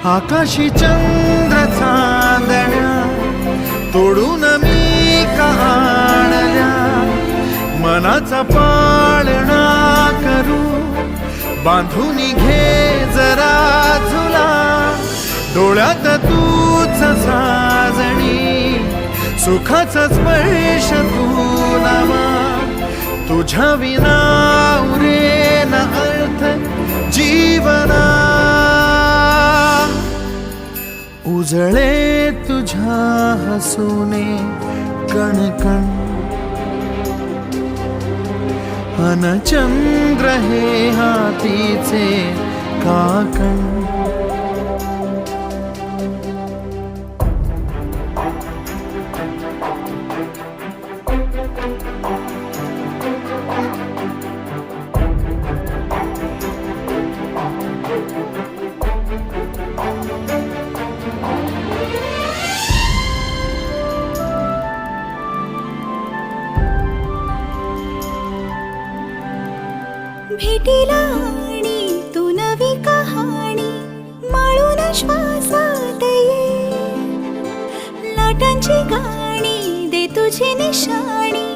आकाशी चंद्र चांदण्या तोडून मी आणल्या, मनाचा पाळणा करू बांधून घे जरा झुला, डोळ्यात तूच साजणी सुखाचा स्पर्श तू नामा, तुझ्या विना उरेन अर्थ जीवना, उजळे तुझ्या हसूने कणकण, अन चंद्र हे हातीचे काकण. भेटीला आणि तू नवी कहाणी माळून श्वासात ये, लाटांची गाणी दे तुझी निशाणी